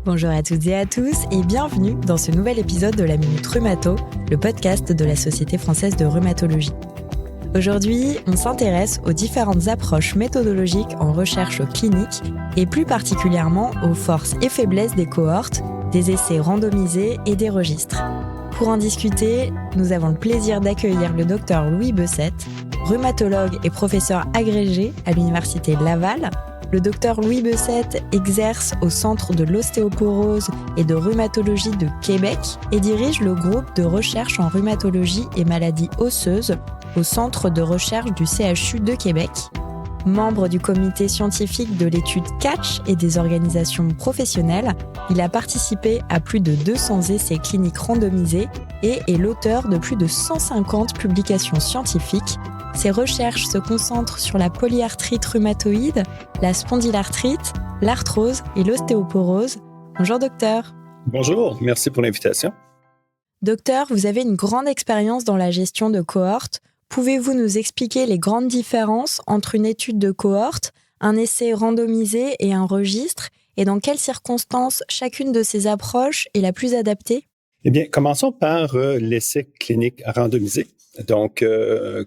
Bonjour à toutes et à tous et bienvenue dans ce nouvel épisode de la Minute Rhumato, le podcast de la Société française de rhumatologie. Aujourd'hui, on s'intéresse aux différentes approches méthodologiques en recherche clinique et plus particulièrement aux forces et faiblesses des cohortes, des essais randomisés et des registres. Pour en discuter, nous avons le plaisir d'accueillir le docteur Louis Bessette, rhumatologue et professeur agrégé à l'Université Laval. Le docteur Louis Bessette exerce au Centre de l'ostéoporose et de rhumatologie de Québec et dirige le groupe de recherche en rhumatologie et maladies osseuses au Centre de recherche du CHU de Québec. Membre du comité scientifique de l'étude CATCH et des organisations professionnelles, il a participé à plus de 200 essais cliniques randomisés et est l'auteur de plus de 150 publications scientifiques. Ses recherches se concentrent sur la polyarthrite rhumatoïde, la spondylarthrite, l'arthrose et l'ostéoporose. Bonjour docteur. Bonjour, merci pour l'invitation. Docteur, vous avez une grande expérience dans la gestion de cohortes. Pouvez-vous nous expliquer les grandes différences entre une étude de cohorte, un essai randomisé et un registre, et dans quelles circonstances chacune de ces approches est la plus adaptée? Eh bien, commençons par l'essai clinique randomisé. Donc,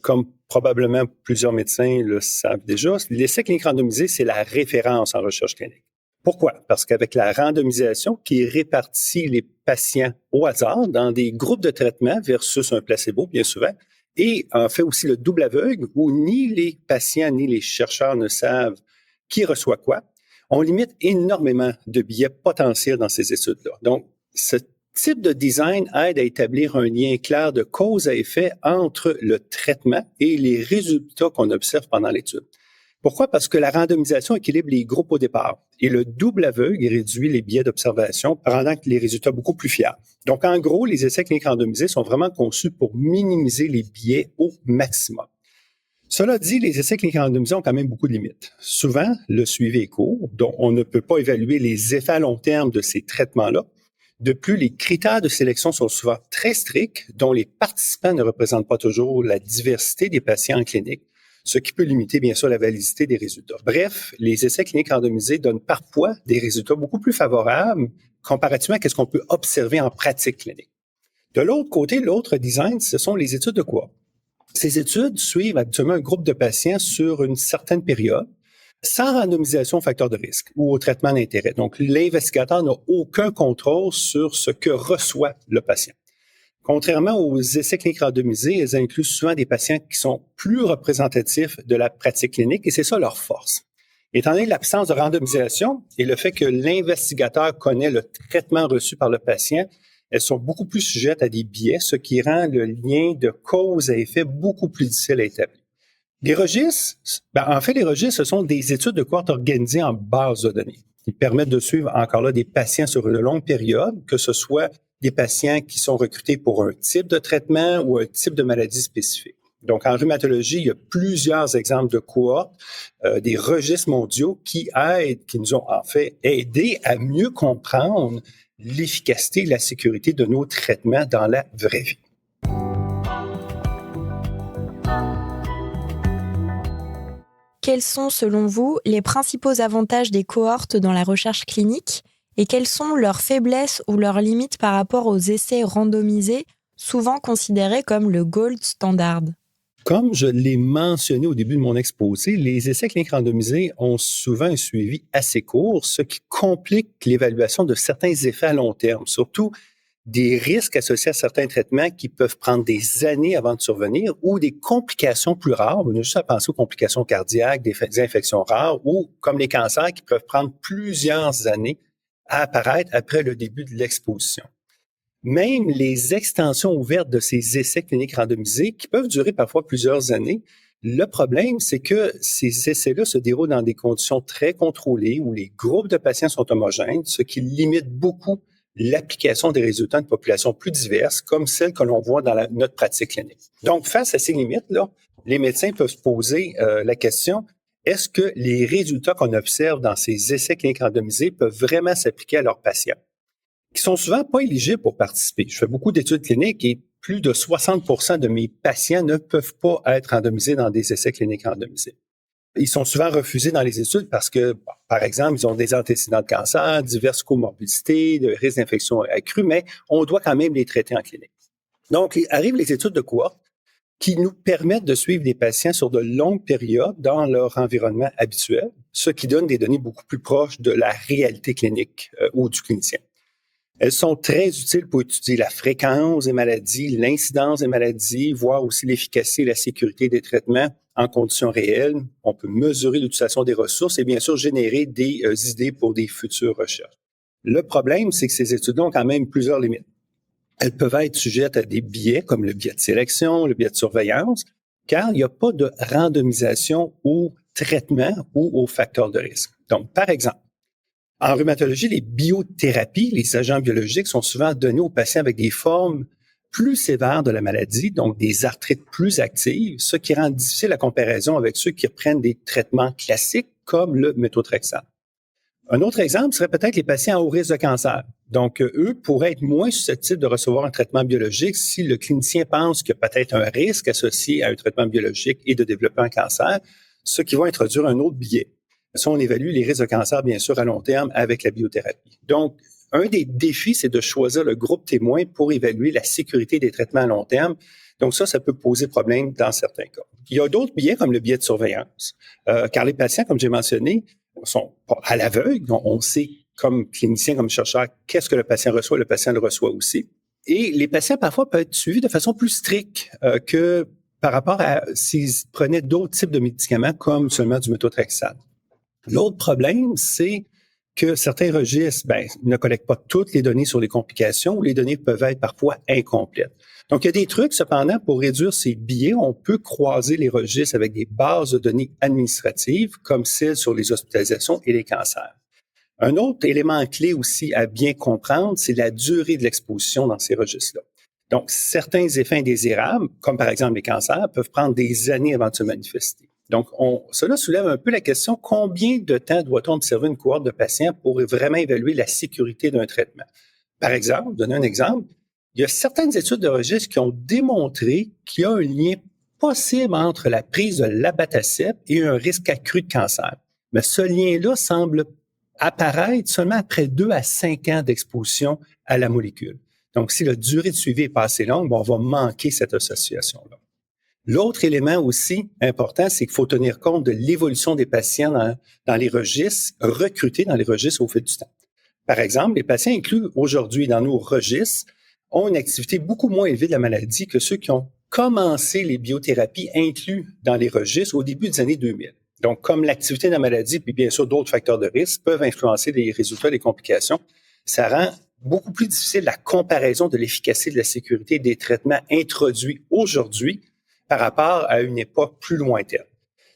comme probablement plusieurs médecins le savent déjà, l'essai clinique randomisé, c'est la référence en recherche clinique. Pourquoi? Parce qu'avec la randomisation qui répartit les patients au hasard dans des groupes de traitement versus un placebo, bien souvent, et en fait aussi le double aveugle où ni les patients ni les chercheurs ne savent qui reçoit quoi, on limite énormément de biais potentiels dans ces études-là. Donc, ce type de design aide à établir un lien clair de cause à effet entre le traitement et les résultats qu'on observe pendant l'étude. Pourquoi? Parce que la randomisation équilibre les groupes au départ et le double aveugle réduit les biais d'observation, rendant les résultats beaucoup plus fiables. Donc, en gros, les essais cliniques randomisés sont vraiment conçus pour minimiser les biais au maximum. Cela dit, les essais cliniques randomisés ont quand même beaucoup de limites. Souvent, le suivi est court, donc on ne peut pas évaluer les effets à long terme de ces traitements-là. De plus, les critères de sélection sont souvent très stricts, dont les participants ne représentent pas toujours la diversité des patients en clinique, ce qui peut limiter bien sûr la validité des résultats. Bref, les essais cliniques randomisés donnent parfois des résultats beaucoup plus favorables comparativement à ce qu'on peut observer en pratique clinique. De l'autre côté, l'autre design, ce sont les études de cohorte. Ces études suivent habituellement un groupe de patients sur une certaine période, sans randomisation au facteur de risque ou au traitement d'intérêt. Donc, l'investigateur n'a aucun contrôle sur ce que reçoit le patient. Contrairement aux essais cliniques randomisés, ils incluent souvent des patients qui sont plus représentatifs de la pratique clinique et c'est ça leur force. Étant donné l'absence de randomisation et le fait que l'investigateur connaît le traitement reçu par le patient, elles sont beaucoup plus sujettes à des biais, ce qui rend le lien de cause à effet beaucoup plus difficile à établir. Les registres, les registres, ce sont des études de cohorte organisées en base de données. Ils permettent de suivre encore là des patients sur une longue période, que ce soit des patients qui sont recrutés pour un type de traitement ou un type de maladie spécifique. Donc, en rhumatologie, il y a plusieurs exemples de cohortes, des registres mondiaux qui nous ont en fait aidé à mieux comprendre l'efficacité et la sécurité de nos traitements dans la vraie vie. Quels sont, selon vous, les principaux avantages des cohortes dans la recherche clinique et quelles sont leurs faiblesses ou leurs limites par rapport aux essais randomisés, souvent considérés comme le gold standard? Comme je l'ai mentionné au début de mon exposé, les essais cliniques randomisés ont souvent un suivi assez court, ce qui complique l'évaluation de certains effets à long terme, surtout des risques associés à certains traitements qui peuvent prendre des années avant de survenir ou des complications plus rares. On a juste à penser aux complications cardiaques, des infections rares ou comme les cancers qui peuvent prendre plusieurs années à apparaître après le début de l'exposition. Même les extensions ouvertes de ces essais cliniques randomisés qui peuvent durer parfois plusieurs années, le problème, c'est que ces essais-là se déroulent dans des conditions très contrôlées où les groupes de patients sont homogènes, ce qui limite beaucoup l'application des résultats de populations plus diverses, comme celles que l'on voit dans notre pratique clinique. Donc, face à ces limites-là, les médecins peuvent se poser la question, est-ce que les résultats qu'on observe dans ces essais cliniques randomisés peuvent vraiment s'appliquer à leurs patients, qui sont souvent pas éligibles pour participer? Je fais beaucoup d'études cliniques et plus de 60% de mes patients ne peuvent pas être randomisés dans des essais cliniques randomisés. Ils sont souvent refusés dans les études parce que, par exemple, ils ont des antécédents de cancer, diverses comorbidités, de risques d'infection accrus, mais on doit quand même les traiter en clinique. Donc, arrivent les études de cohorte qui nous permettent de suivre des patients sur de longues périodes dans leur environnement habituel, ce qui donne des données beaucoup plus proches de la réalité clinique ou du clinicien. Elles sont très utiles pour étudier la fréquence des maladies, l'incidence des maladies, voir aussi l'efficacité et la sécurité des traitements en conditions réelles. On peut mesurer l'utilisation des ressources et bien sûr générer des idées pour des futures recherches. Le problème, c'est que ces études-là ont quand même plusieurs limites. Elles peuvent être sujettes à des biais comme le biais de sélection, le biais de surveillance, car il n'y a pas de randomisation au traitement ou aux facteurs de risque. Donc, par exemple, en rhumatologie, les biothérapies, les agents biologiques sont souvent donnés aux patients avec des formes plus sévères de la maladie, donc des arthrites plus actives, ce qui rend difficile la comparaison avec ceux qui prennent des traitements classiques comme le méthotrexate. Un autre exemple serait peut-être les patients à haut risque de cancer. Donc, eux pourraient être moins susceptibles de recevoir un traitement biologique si le clinicien pense qu'il y a peut-être un risque associé à un traitement biologique et de développer un cancer, ce qui va introduire un autre biais. Ça, on évalue les risques de cancer, bien sûr, à long terme avec la biothérapie. Donc, un des défis, c'est de choisir le groupe témoin pour évaluer la sécurité des traitements à long terme. Donc, ça peut poser problème dans certains cas. Il y a d'autres biais, comme le biais de surveillance, car les patients, comme j'ai mentionné, sont pas à l'aveugle. On sait, comme clinicien, comme chercheur, qu'est-ce que le patient reçoit, le patient le reçoit aussi. Et les patients, parfois, peuvent être suivis de façon plus stricte que par rapport à s'ils prenaient d'autres types de médicaments, comme seulement du méthotrexate. L'autre problème, c'est que certains registres ne collectent pas toutes les données sur les complications ou les données peuvent être parfois incomplètes. Donc, il y a des trucs, cependant, pour réduire ces biais, on peut croiser les registres avec des bases de données administratives comme celles sur les hospitalisations et les cancers. Un autre élément clé aussi à bien comprendre, c'est la durée de l'exposition dans ces registres-là. Donc, certains effets indésirables, comme par exemple les cancers, peuvent prendre des années avant de se manifester. Donc, cela soulève un peu la question, combien de temps doit-on observer une cohorte de patients pour vraiment évaluer la sécurité d'un traitement? Par exemple, donner un exemple, il y a certaines études de registre qui ont démontré qu'il y a un lien possible entre la prise de l'abatacept et un risque accru de cancer. Mais ce lien-là semble apparaître seulement après 2 à 5 ans d'exposition à la molécule. Donc, si la durée de suivi est pas assez longue, on va manquer cette association-là. L'autre élément aussi important, c'est qu'il faut tenir compte de l'évolution des patients dans les registres, recrutés dans les registres au fil du temps. Par exemple, les patients inclus aujourd'hui dans nos registres ont une activité beaucoup moins élevée de la maladie que ceux qui ont commencé les biothérapies inclus dans les registres au début des années 2000. Donc, comme l'activité de la maladie, puis bien sûr d'autres facteurs de risque peuvent influencer les résultats des complications, ça rend beaucoup plus difficile la comparaison de l'efficacité de la sécurité des traitements introduits aujourd'hui par rapport à une époque plus lointaine.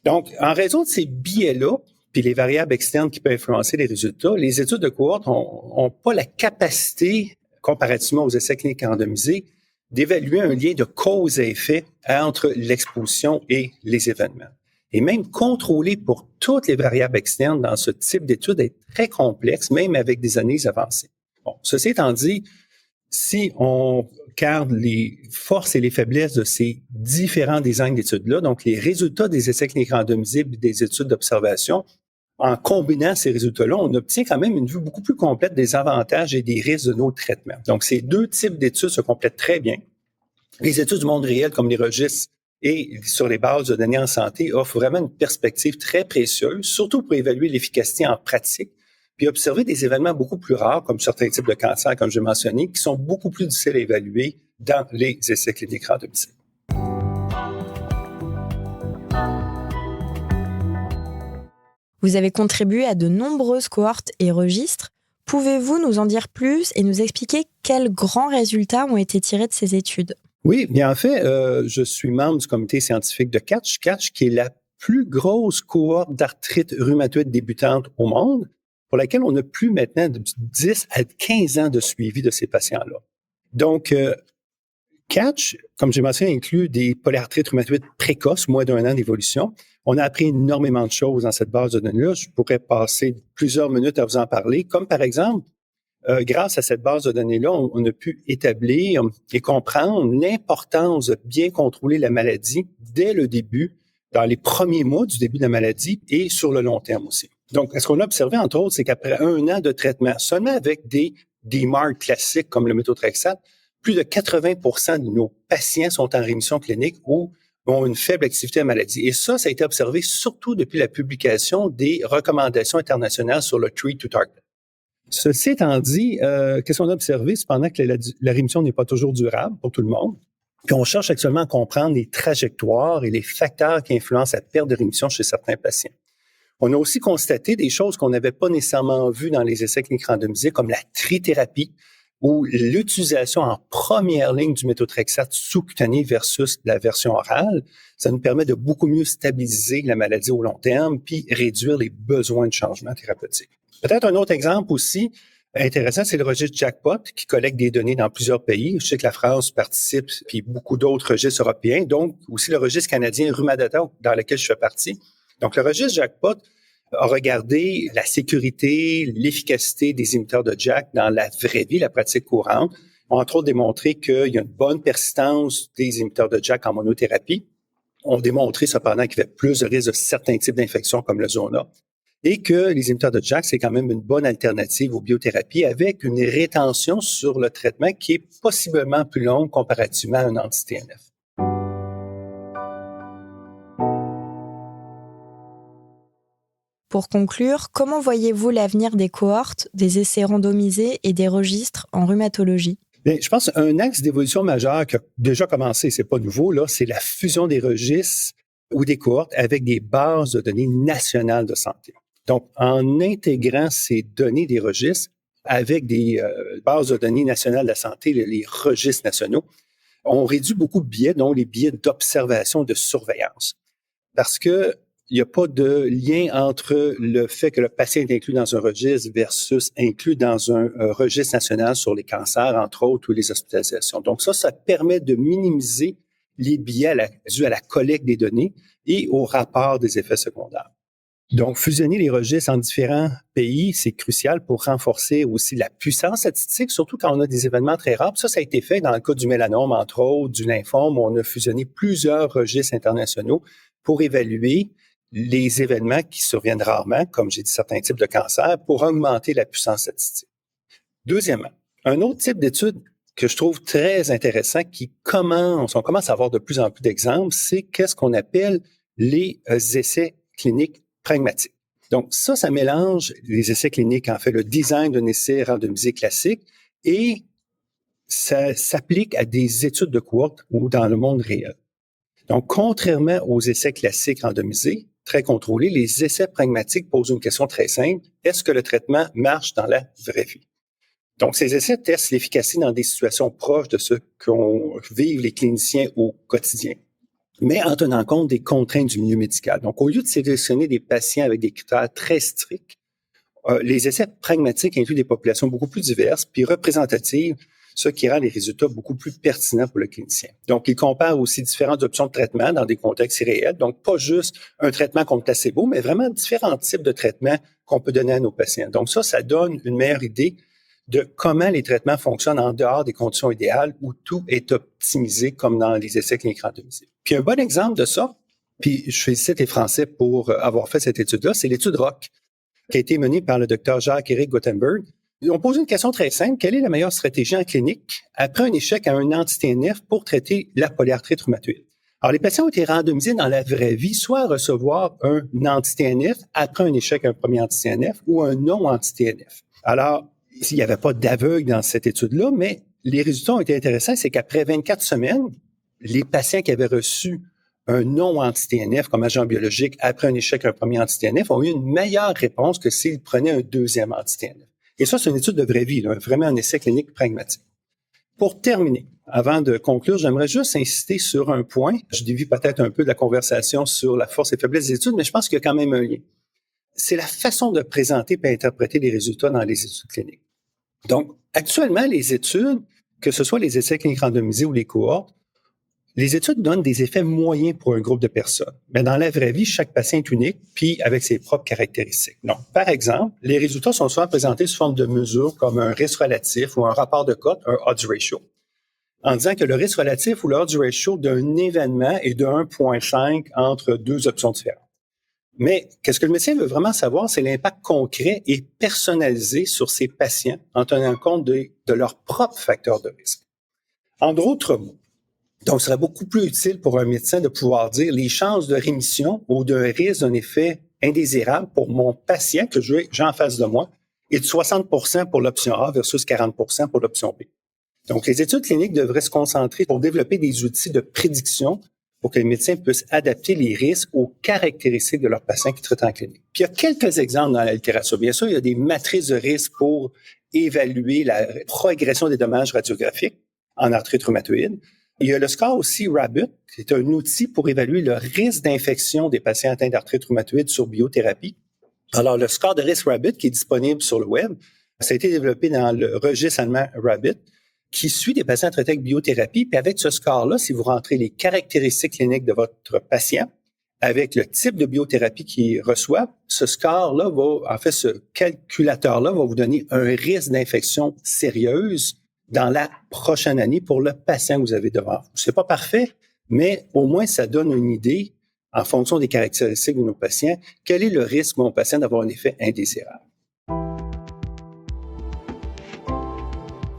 Donc, en raison de ces biais-là, puis les variables externes qui peuvent influencer les résultats, les études de cohorte n'ont pas la capacité, comparativement aux essais cliniques randomisés, d'évaluer un lien de cause à effet entre l'exposition et les événements. Et même contrôler pour toutes les variables externes dans ce type d'étude est très complexe, même avec des analyses avancées. Bon, ceci étant dit, si on regarde les forces et les faiblesses de ces différents designs d'études-là, donc les résultats des essais cliniques randomisés et des études d'observation, en combinant ces résultats-là, on obtient quand même une vue beaucoup plus complète des avantages et des risques de nos traitements. Donc, ces deux types d'études se complètent très bien. Les études du monde réel, comme les registres et sur les bases de données en santé, offrent vraiment une perspective très précieuse, surtout pour évaluer l'efficacité en pratique, puis observer des événements beaucoup plus rares, comme certains types de cancers, comme j'ai mentionné, qui sont beaucoup plus difficiles à évaluer dans les essais cliniques randomisés. Vous avez contribué à de nombreuses cohortes et registres. Pouvez-vous nous en dire plus et nous expliquer quels grands résultats ont été tirés de ces études? Oui, bien en fait, je suis membre du comité scientifique de CATCH, qui est la plus grosse cohorte d'arthrite rhumatoïde débutante au monde, pour laquelle on a plus maintenant de 10 à 15 ans de suivi de ces patients-là. Donc, CATCH, comme j'ai mentionné, inclut des polyarthrites rhumatoïdes précoces, moins d'1 an d'évolution. On a appris énormément de choses dans cette base de données-là. Je pourrais passer plusieurs minutes à vous en parler, comme par exemple, grâce à cette base de données-là, on a pu établir et comprendre l'importance de bien contrôler la maladie dès le début dans les premiers mois du début de la maladie et sur le long terme aussi. Donc, ce qu'on a observé, entre autres, c'est qu'après 1 an de traitement, seulement avec des DMARD classiques comme le méthotrexate, plus de 80% de nos patients sont en rémission clinique ou ont une faible activité de la maladie. Et ça a été observé surtout depuis la publication des recommandations internationales sur le Treat to Target. Ceci étant dit, qu'est-ce qu'on a observé? Cependant que la rémission n'est pas toujours durable pour tout le monde. Puis on cherche actuellement à comprendre les trajectoires et les facteurs qui influencent la perte de rémission chez certains patients. On a aussi constaté des choses qu'on n'avait pas nécessairement vues dans les essais cliniques randomisés, comme la trithérapie ou l'utilisation en première ligne du méthotrexate sous-cutané versus la version orale. Ça nous permet de beaucoup mieux stabiliser la maladie au long terme puis réduire les besoins de changement thérapeutique. Peut-être un autre exemple aussi intéressant, c'est le registre Jackpot qui collecte des données dans plusieurs pays. Je sais que la France participe, puis beaucoup d'autres registres européens, donc aussi le registre canadien Rumadata dans lequel je fais partie. Donc, le registre Jackpot a regardé la sécurité, l'efficacité des inhibiteurs de JAK dans la vraie vie, la pratique courante. On a entre autres démontré qu'il y a une bonne persistance des inhibiteurs de JAK en monothérapie. On a démontré cependant qu'il y avait plus de risque de certains types d'infections comme le zona et que les inhibiteurs de JAK, c'est quand même une bonne alternative aux biothérapies avec une rétention sur le traitement qui est possiblement plus longue comparativement à un anti-TNF. Pour conclure, comment voyez-vous l'avenir des cohortes, des essais randomisés et des registres en rhumatologie? Bien, je pense qu'un axe d'évolution majeur qui a déjà commencé, c'est pas nouveau, là, c'est la fusion des registres ou des cohortes avec des bases de données nationales de santé. Donc, en intégrant ces données des registres avec des bases de données nationales de la santé, les registres nationaux, on réduit beaucoup de biais, dont les biais d'observation et de surveillance. Parce que il n'y a pas de lien entre le fait que le patient est inclus dans un registre versus inclus dans un registre national sur les cancers, entre autres, ou les hospitalisations. Donc ça permet de minimiser les biais dus à la collecte des données et au rapport des effets secondaires. Donc, fusionner les registres en différents pays, c'est crucial pour renforcer aussi la puissance statistique, surtout quand on a des événements très rares. Ça a été fait dans le cas du mélanome, entre autres, du lymphome. On a fusionné plusieurs registres internationaux pour évaluer les événements qui surviennent rarement, comme j'ai dit, certains types de cancers, pour augmenter la puissance statistique. Deuxièmement, un autre type d'étude que je trouve très intéressant, on commence à avoir de plus en plus d'exemples, c'est qu'est-ce qu'on appelle les essais cliniques pragmatiques. Donc ça mélange les essais cliniques, en fait, le design d'un essai randomisé classique, et ça s'applique à des études de cohorte ou dans le monde réel. Donc, contrairement aux essais classiques randomisés, très contrôlés, les essais pragmatiques posent une question très simple. Est-ce que le traitement marche dans la vraie vie? Donc, ces essais testent l'efficacité dans des situations proches de ce qu'ont vivent les cliniciens au quotidien, mais en tenant compte des contraintes du milieu médical. Donc, au lieu de sélectionner des patients avec des critères très stricts, les essais pragmatiques incluent des populations beaucoup plus diverses puis représentatives, ce qui rend les résultats beaucoup plus pertinents pour le clinicien. Donc, il compare aussi différentes options de traitement dans des contextes réels. Donc, pas juste un traitement contre placebo, mais vraiment différents types de traitements qu'on peut donner à nos patients. Donc, ça donne une meilleure idée de comment les traitements fonctionnent en dehors des conditions idéales où tout est optimisé comme dans les essais cliniques randomisés. Puis, un bon exemple de ça, puis je félicite les Français pour avoir fait cette étude-là, c'est l'étude ROC qui a été menée par le docteur Jacques-Éric Gothenburg. On pose une question très simple. Quelle est la meilleure stratégie en clinique après un échec à un anti-TNF pour traiter la polyarthrite rhumatoïde? Alors, les patients ont été randomisés dans la vraie vie, soit à recevoir un anti-TNF après un échec à un premier anti-TNF ou un non-anti-TNF. Alors, il n'y avait pas d'aveugle dans cette étude-là, mais les résultats ont été intéressants. C'est qu'après 24 semaines, les patients qui avaient reçu un non-anti-TNF comme agent biologique après un échec à un premier anti-TNF ont eu une meilleure réponse que s'ils prenaient un deuxième anti-TNF. Et ça, c'est une étude de vraie vie, là, vraiment un essai clinique pragmatique. Pour terminer, avant de conclure, j'aimerais juste insister sur un point. Je dévie peut-être un peu de la conversation sur la force et faiblesse des études, mais je pense qu'il y a quand même un lien. C'est la façon de présenter et interpréter les résultats dans les études cliniques. Donc, actuellement, les études, que ce soit les essais cliniques randomisés ou les cohortes, les études donnent des effets moyens pour un groupe de personnes. Mais dans la vraie vie, chaque patient est unique, puis avec ses propres caractéristiques. Donc, par exemple, les résultats sont souvent présentés sous forme de mesures comme un risque relatif ou un rapport de cote, un odds ratio. en disant que le risque relatif ou le odds ratio d'un événement est de 1,5 entre deux options différentes. Mais qu'est-ce que le médecin veut vraiment savoir, c'est l'impact concret et personnalisé sur ses patients en tenant compte de leurs propres facteurs de risque. En d'autres mots, donc, ce serait beaucoup plus utile pour un médecin de pouvoir dire les chances de rémission ou d'un risque d'un effet indésirable pour mon patient que j'ai en face de moi est de 60% pour l'option A versus 40% pour l'option B. Donc, les études cliniques devraient se concentrer pour développer des outils de prédiction pour que les médecins puissent adapter les risques aux caractéristiques de leurs patients qui traitent en clinique. Puis, il y a quelques exemples dans la littérature. Bien sûr, il y a des matrices de risque pour évaluer la progression des dommages radiographiques en arthrite rhumatoïde. Il y a le score aussi RABUT, qui est un outil pour évaluer le risque d'infection des patients atteints d'arthrite rhumatoïde sur biothérapie. Alors, le score de risque RABUT qui est disponible sur le web, ça a été développé dans le registre allemand RABUT, qui suit des patients traités avec biothérapie. Puis avec ce score-là, si vous rentrez les caractéristiques cliniques de votre patient, avec le type de biothérapie qu'il reçoit, ce score-là ce calculateur-là va vous donner un risque d'infection sérieuse dans la prochaine année pour le patient que vous avez devant vous. C'est pas parfait, mais au moins ça donne une idée, en fonction des caractéristiques de nos patients, quel est le risque pour mon patient d'avoir un effet indésirable.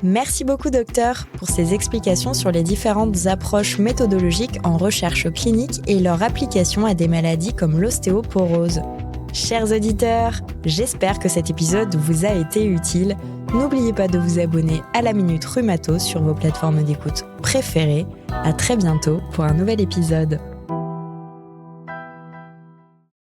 Merci beaucoup, docteur, pour ces explications sur les différentes approches méthodologiques en recherche clinique et leur application à des maladies comme l'ostéoporose. Chers auditeurs, j'espère que cet épisode vous a été utile. N'oubliez pas de vous abonner à la Minute Rhumato sur vos plateformes d'écoute préférées. À très bientôt pour un nouvel épisode.